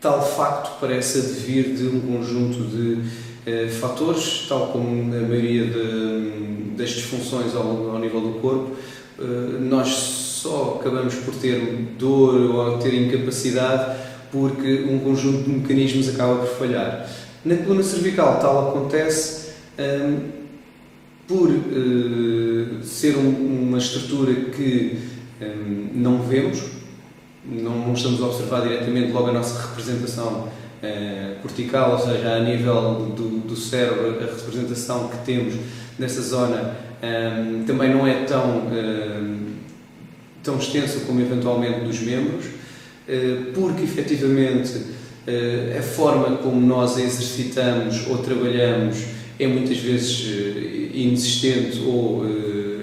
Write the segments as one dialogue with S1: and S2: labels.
S1: tal facto parece advir de um conjunto de fatores, tal como a maioria das disfunções ao nível do corpo. Nós só acabamos por ter dor ou ter incapacidade porque um conjunto de mecanismos acaba por falhar. Na coluna cervical tal acontece por ser uma estrutura que não vemos, não estamos a observar diretamente logo a nossa representação cortical, ou seja, a nível do cérebro, a representação que temos nessa zona também não é tão extensa como eventualmente dos membros, porque efetivamente a forma como nós a exercitamos ou trabalhamos é muitas vezes inexistente ou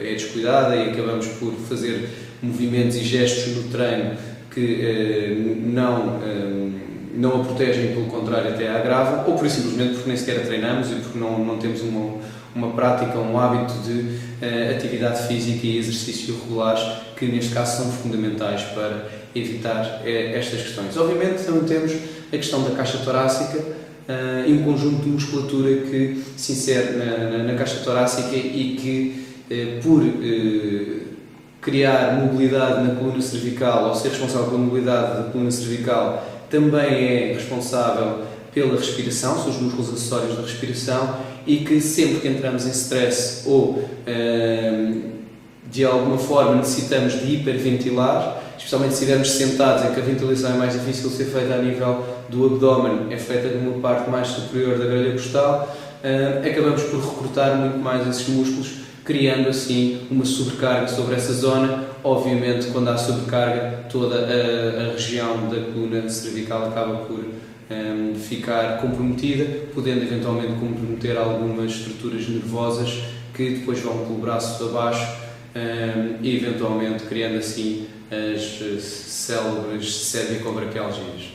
S1: é descuidada e acabamos por fazer movimentos e gestos no treino que não a protegem, pelo contrário, até a agravam, ou por simplesmente porque nem sequer a treinamos e porque não temos uma prática, um hábito de atividade física e exercício regulares, que neste caso são fundamentais para evitar estas questões. Obviamente também temos a questão da caixa torácica e um conjunto de musculatura que se insere na caixa torácica e que, por criar mobilidade na coluna cervical ou ser responsável pela mobilidade da coluna cervical, também é responsável pela respiração, são os músculos acessórios da respiração, e que sempre que entramos em stress ou de alguma forma necessitamos de hiperventilar, especialmente se estivermos sentados, em que a ventilação é mais difícil de ser feita a nível do abdômen, é feita numa parte mais superior da grelha costal, acabamos por recrutar muito mais esses músculos, criando assim uma sobrecarga sobre essa zona. Obviamente, quando há sobrecarga, toda a região da coluna cervical acaba por ficar comprometida, podendo eventualmente comprometer algumas estruturas nervosas que depois vão pelo braço abaixo e eventualmente criando assim as célebres cervicobraquialgias.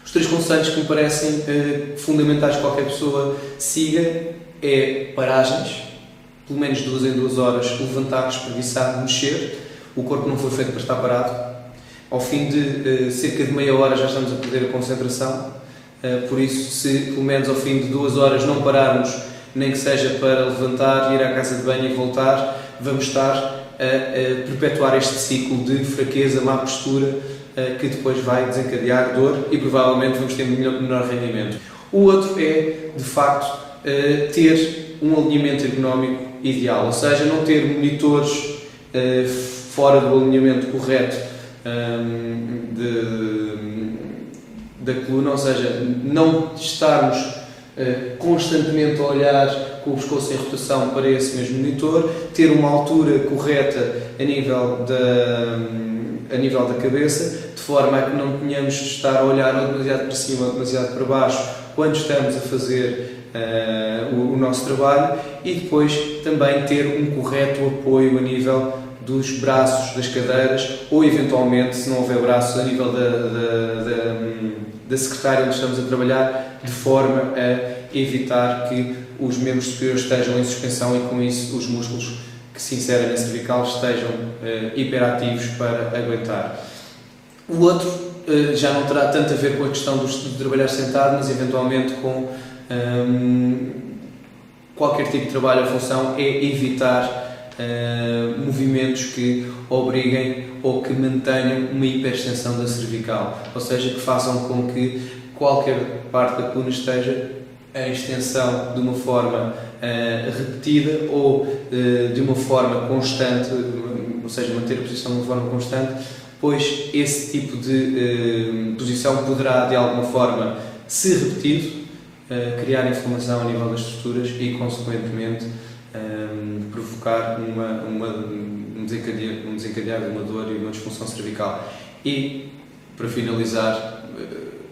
S1: Os 3 conselhos que me parecem fundamentais que qualquer pessoa siga é paragens, pelo menos 2 em 2 horas, levantar, espreguiçar, mexer. O corpo não foi feito para estar parado. Ao fim de cerca de meia hora já estamos a perder a concentração, por isso, se pelo menos ao fim de 2 horas não pararmos, nem que seja para levantar, ir à casa de banho e voltar, vamos estar a perpetuar este ciclo de fraqueza, má postura, que depois vai desencadear dor e provavelmente vamos ter menor rendimento. O outro é, de facto, ter um alinhamento ergonómico ideal, ou seja, não ter monitores fora do alinhamento correto da coluna, ou seja, não estarmos constantemente a olhar com o pescoço em rotação para esse mesmo monitor, ter uma altura correta a nível da cabeça, de forma a que não tenhamos de estar a olhar demasiado para cima ou demasiado para baixo quando estamos a fazer o nosso trabalho, e depois também ter um correto apoio a nível dos braços, das cadeiras, ou eventualmente, se não houver braços, a nível da secretária onde estamos a trabalhar, de forma a evitar que os membros superiores estejam em suspensão e com isso os músculos que se inserem na cervical estejam hiperativos para aguentar. O outro já não terá tanto a ver com a questão de trabalhar sentado, mas eventualmente com qualquer tipo de trabalho. A função é evitar movimentos que obriguem ou que mantenham uma hiperextensão da cervical, ou seja, que façam com que qualquer parte da coluna esteja em extensão de uma forma repetida ou de uma forma constante, ou seja, manter a posição de uma forma constante, pois esse tipo de posição poderá de alguma forma, se repetido, criar inflamação a nível das estruturas e, consequentemente, provocar um desencadear de uma dor e uma disfunção cervical. E, para finalizar,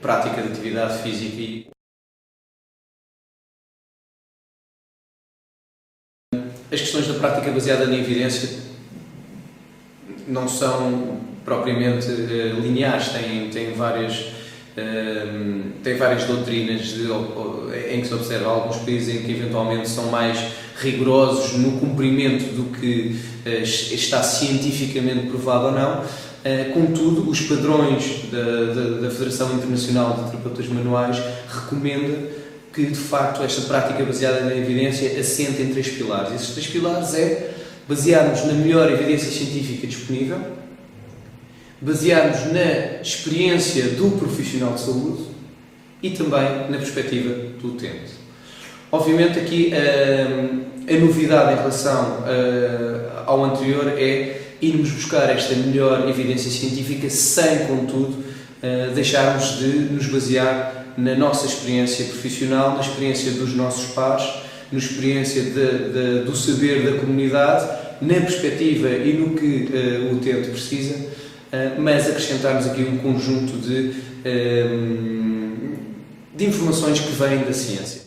S1: prática de atividade física e as questões da prática baseada na evidência não são propriamente lineares, têm várias tem várias doutrinas em que se observa alguns países em que eventualmente são mais rigorosos no cumprimento do que está cientificamente provado ou não. Contudo, os padrões da Federação Internacional de Terapeutas Manuais recomenda que, de facto, esta prática baseada na evidência assente em 3 pilares. Esses 3 pilares é basearmos na melhor evidência científica disponível, basearmos na experiência do profissional de saúde e também na perspectiva do utente. Obviamente aqui a novidade em relação ao anterior é irmos buscar esta melhor evidência científica sem, contudo, deixarmos de nos basear na nossa experiência profissional, na experiência dos nossos pares, na experiência do saber da comunidade, na perspectiva e no que o utente precisa, mas acrescentarmos aqui um conjunto de informações que vêm da ciência.